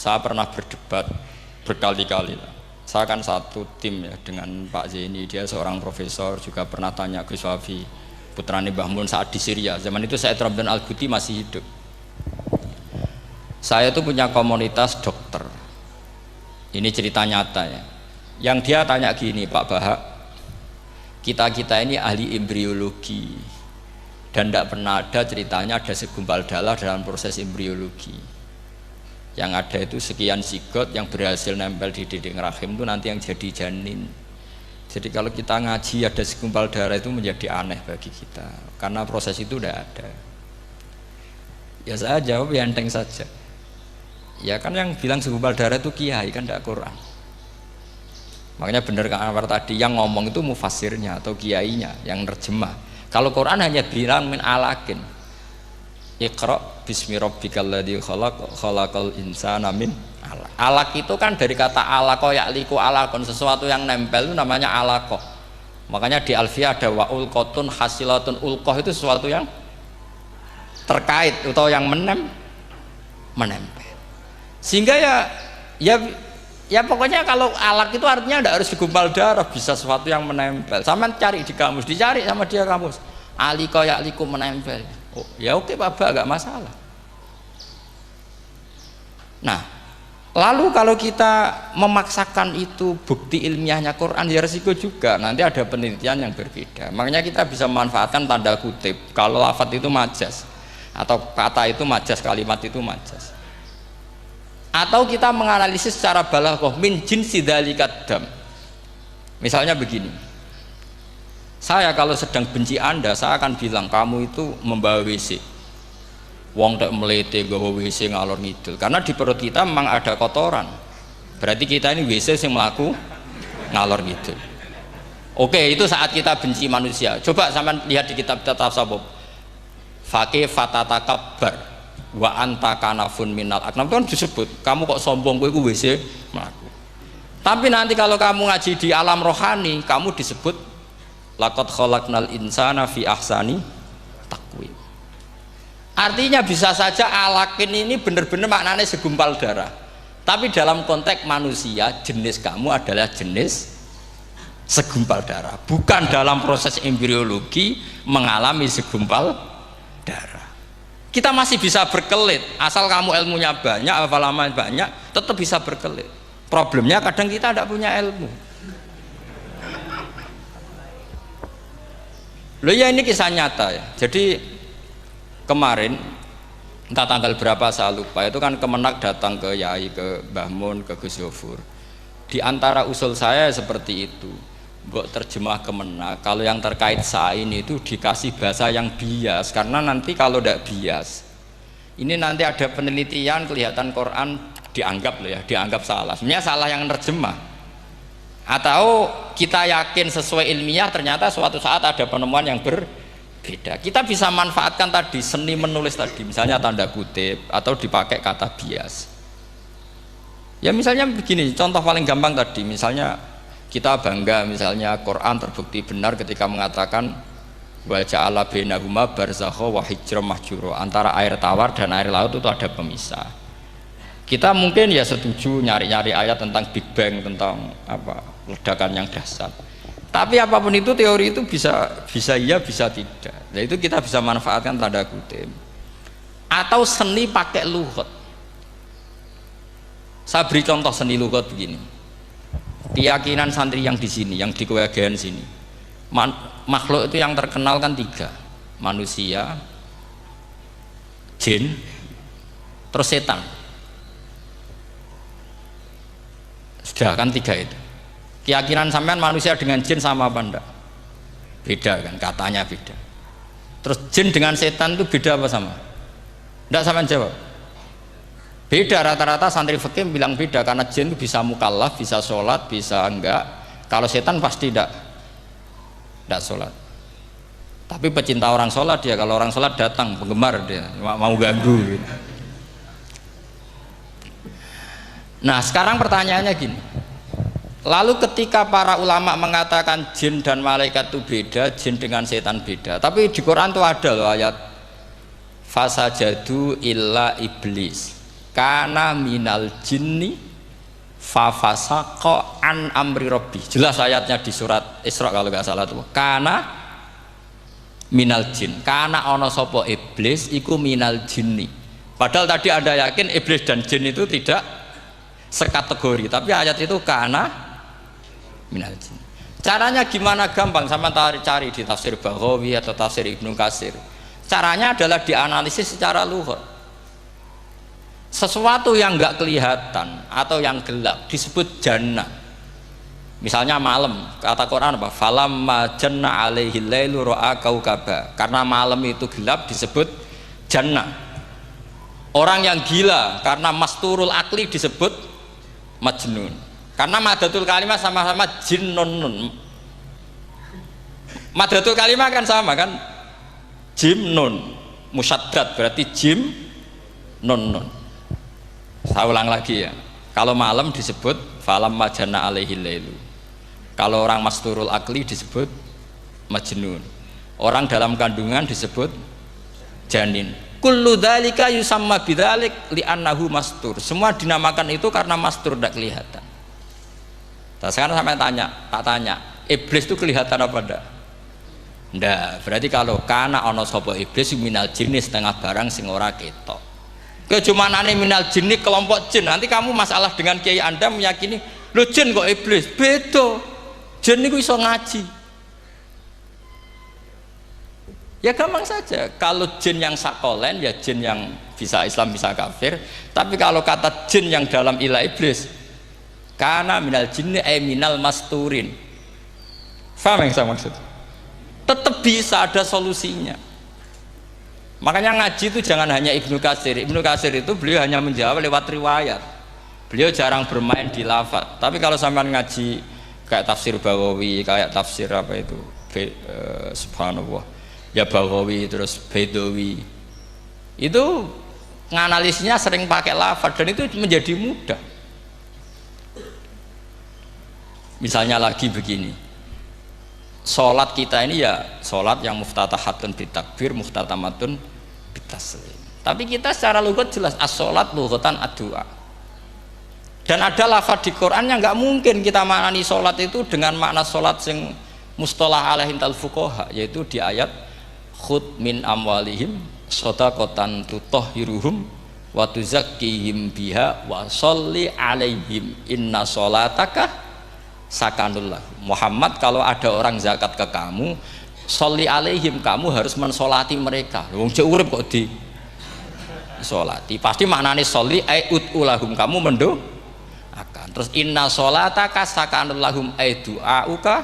Saya pernah berdebat berkali-kali. Saya kan satu tim ya dengan Pak Zaini, dia seorang profesor, juga pernah tanya Gus Wafi, putrane Mbah Mun saat di Syria. Zaman itu Said Ramdan Al-Ghouti masih hidup. Saya itu punya komunitas dokter. Ini cerita nyata ya. Yang dia tanya gini, Pak Bahak, kita ini ahli embriologi dan tidak pernah ada ceritanya ada segumpal darah dalam proses embriologi. Yang ada itu sekian zigot yang berhasil nempel di dinding rahim itu nanti yang jadi janin. Jadi kalau kita ngaji ada segumpal darah itu menjadi aneh bagi kita karena proses itu tidak ada. Ya saya jawab ya enteng saja. Ya kan yang bilang segumpal darah itu kiai kan tidak Quran. Makanya benar Kang Anwar tadi yang ngomong itu mufasirnya atau kiainya yang nerjemah. Kalau Quran hanya bilang min alakin. Iqra bismi rabbikal ladzi khalaq khalaqal insana min alaq. Alaq itu kan dari kata alaqa ya'liku alaqon, sesuatu yang nempel itu namanya alaqa. Makanya di Alfiyah ada wa ulqatun hasilatun, ulqah itu sesuatu yang terkait atau yang menempel. Sehingga ya pokoknya kalau alaq itu artinya tidak harus segumpal darah, bisa sesuatu yang menempel. Sama cari di kamus, dicari sama dia kamus. Alika ya'liku menempel. Oh, ya oke Pak Ba, gak masalah. Nah, lalu kalau kita memaksakan itu bukti ilmiahnya Quran ya resiko juga. Nanti ada penelitian yang berbeda. Makanya kita bisa memanfaatkan tanda kutip. Kalau lafadz itu majas atau kata itu majas, kalimat itu majas. Atau kita menganalisis secara balaghah min jinsi dzalikat dam. Misalnya begini. Saya kalau sedang benci Anda, saya akan bilang kamu itu membawa WC. Wong tak melete gawa WC ngalor ngidul. Karena di perut kita memang ada kotoran. Berarti kita ini WC yang melaku ngalor ngidul. Oke, itu saat kita benci manusia. Coba sampean lihat di kitab tasawuf. Faqih fatatakabbar wa anta kanafun minal aknam, kan disebut kamu kok sombong kowe iku WC mlaku. Tapi nanti kalau kamu ngaji di alam rohani, kamu disebut laqad khalaqnal insana fi ahsani taqwim. Artinya bisa saja alakin ini benar-benar maknanya segumpal darah. Tapi dalam konteks manusia, jenis kamu adalah jenis segumpal darah. Bukan dalam proses embriologi mengalami segumpal darah. Kita masih bisa berkelit, asal kamu ilmunya banyak, hafalaman banyak, tetap bisa berkelit. Problemnya kadang kita tidak punya ilmu. Loh ya ini kisah nyata ya. Jadi kemarin entah tanggal berapa saya lupa, itu kan Kemenak datang ke Yai, ke Mbah Mun, ke Gus Yofur. Di antara usul saya seperti itu. Mbok terjemah Kemenak, kalau yang terkait sain itu dikasih bahasa yang bias, karena nanti kalau tidak bias, ini nanti ada penelitian kelihatan Quran dianggap loh ya, dianggap salah. Sebenarnya salah yang terjemah. Atau kita yakin sesuai ilmiah ternyata suatu saat ada penemuan yang berbeda. Kita bisa manfaatkan tadi seni menulis tadi, misalnya tanda kutip atau dipakai kata bias. Ya misalnya begini, contoh paling gampang tadi, misalnya kita bangga misalnya Quran terbukti benar ketika mengatakan wa ja'ala bainahuma barzakha wa hijram mahjura, antara air tawar dan air laut itu ada pemisah. Kita mungkin ya setuju nyari-nyari ayat tentang Big Bang, tentang apa ledakan yang dahsyat. Tapi apapun itu teori itu bisa iya bisa tidak. Nah itu kita bisa manfaatkan tanda kutip. Atau seni pakai lughat. Saya beri contoh seni lughat begini. Keyakinan santri yang di sini, yang di kewajian sini. Makhluk itu yang terkenal kan 3. Manusia, jin, terus setan. Sudah kan 3 itu. Keyakinan sampean manusia dengan jin sama apa enggak? Beda kan, katanya beda. Terus jin dengan setan itu beda apa sama? Enggak, sampean jawab. Beda, rata-rata santri fikih bilang beda, karena jin itu bisa mukallaf, bisa sholat, bisa enggak. Kalau setan pasti enggak sholat. Tapi pecinta orang sholat dia, kalau orang sholat datang, penggemar dia, mau ganggu gitu. Nah sekarang pertanyaannya gini, lalu ketika para ulama mengatakan jin dan malaikat itu beda, jin dengan setan beda, tapi di Quran itu ada loh ayat fasajadu illa iblis, kana minal jinni fafasaqa an amri rabbi. Jelas ayatnya di surat Isra kalau nggak salah tuh. Kana minal jin. Kana ono sopo iblis iku minal jinni. Padahal tadi Anda yakin iblis dan jin itu tidak sekategori, tapi ayat itu kana minal jin. Caranya gimana? Gampang, sama cari di tafsir Baghawi atau tafsir Ibnu Katsir. Caranya adalah dianalisis secara lughah. Sesuatu yang enggak kelihatan atau yang gelap disebut jannah. Misalnya malam, kata Quran apa? Falamma janna alaihil lailu ra'a kaukaba. Karena malam itu gelap disebut jannah. Orang yang gila karena masturul akli disebut majnun. Karena madatul kalimah sama-sama jinnun. Madatul kalimah kan sama kan? Jim nun musyaddad berarti jim nun nun. Saya ulang lagi ya. Kalau malam disebut falam majana alaihi lailu. Kalau orang masturul akli disebut majnun. Orang dalam kandungan disebut janin. Kullu dzalika yusamma bidzalik li'annahu mastur. Semua dinamakan itu karena mastur tidak kelihatan. Nah, sekarang sampai tak tanya, iblis itu kelihatan apa enggak? Enggak. Berarti kalau kana ana sapa iblis minal jinni setengah barang sing ora ketok. Kecumanane minal jinni kelompok jin. Nanti kamu masalah dengan kiai Anda meyakini, "Lho jin kok iblis?" Beda. Jin niku iso ngaji. Ya gampang saja. Kalau jin yang sakolen ya jin yang bisa Islam bisa kafir. Tapi kalau kata jin yang dalam ilah iblis, kana minal jinni minal masturin. Faham yang saya maksud? Tetap bisa ada solusinya. Makanya ngaji itu jangan hanya Ibnu Katsir. Ibnu Katsir itu beliau hanya menjawab lewat riwayat. Beliau jarang bermain di lafaz. Tapi kalau sampean ngaji kayak tafsir Baghawi, kayak tafsir apa itu, subhanallah, ya Baghawi terus Bedawi, itu nganalisnya sering pakai lafaz dan itu menjadi mudah. Misalnya lagi begini, sholat kita ini ya sholat yang muftatahatun bitakbir, muftatamatun bitaslim. Tapi kita secara lughat jelas as-sholat lughatan ad-du'a. Dan ada lafaz di Quran yang nggak mungkin kita maknani sholat itu dengan makna sholat yang mustalah alaihim tal fuqaha, yaitu di ayat khud min amwalihim shadaqatan tutahhiruhum wa tuzakkihim biha wa sholli alaihim inna sholataka sakanullah. Muhammad, kalau ada orang zakat ke kamu, sholli alaihim, kamu harus mensolati mereka. Wong cek urip kok di solati, pasti maknanya sholli ayut ulahum, kamu mendo akan. Terus inna sholataka sakanullahum ay du'auka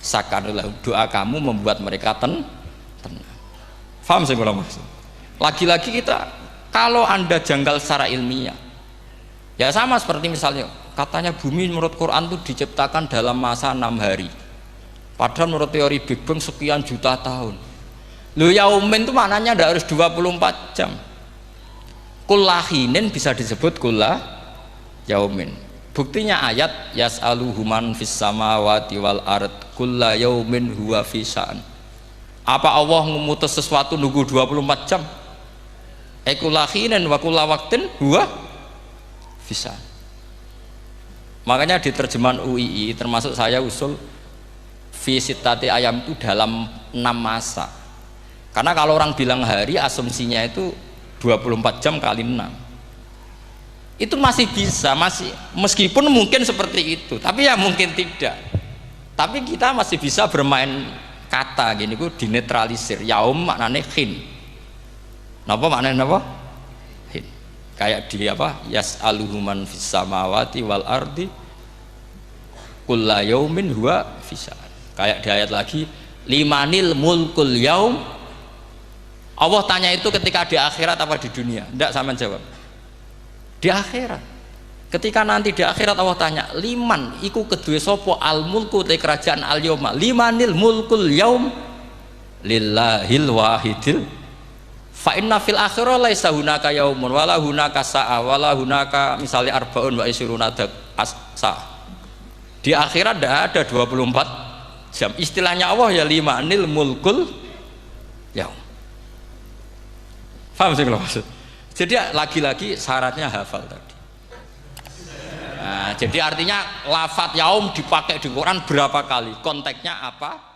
sakanullahum, doa kamu membuat mereka tenang. Faham saya maksud? Lagi-lagi kita, kalau Anda janggal secara ilmiah, ya sama seperti misalnya katanya bumi menurut Quran itu diciptakan dalam masa 6 hari. Padahal menurut teori Big Bang sekian juta tahun. Lu yaumin itu maknanya tidak harus 24 jam. Kullahinin bisa disebut kullah yaumin. Buktinya ayat yas'aluhu man fis samawati wal ard kulla yaumin huwa fi sya'an. Apa Allah memutus sesuatu nunggu 24 jam? Kullahinin wa kulla waqtin huwa fi sya'an. Makanya di terjemahan UII termasuk saya usul visitati ayam itu dalam 6 masa. Karena kalau orang bilang hari, asumsinya itu 24 jam kali 6. Itu masih bisa, masih meskipun mungkin seperti itu, tapi ya mungkin tidak. Tapi kita masih bisa bermain kata gini, ku dinetralisir. Yaum maknanya khin. Napa maknanya napa? Khin. Kayak di apa? Yas'aluhu man fis samawati wal ardi kulla yaumin huwa fi sya'an. Kayak di ayat lagi limanil mulkul yaum. Allah tanya itu ketika di akhirat apa di dunia? Tidak, sama jawab di akhirat. Ketika nanti di akhirat Allah tanya liman iku kedue sopo al mulku te kerajaan al yauma, limanil mulkul yaum lillahil wahidil fa inna fil akhirah laisa hunaka yaumun wala hunaka sa'a wala hunaka misalnya arbaun wa isyruna sa'. Di akhirat tidak ada 24 jam. Istilahnya Allah ya limanil mulkul yaum. Faham sih kalau maksud? Jadi lagi-lagi syaratnya hafal tadi. Nah, jadi artinya lafadz yaum dipakai di Quran berapa kali? Konteksnya apa?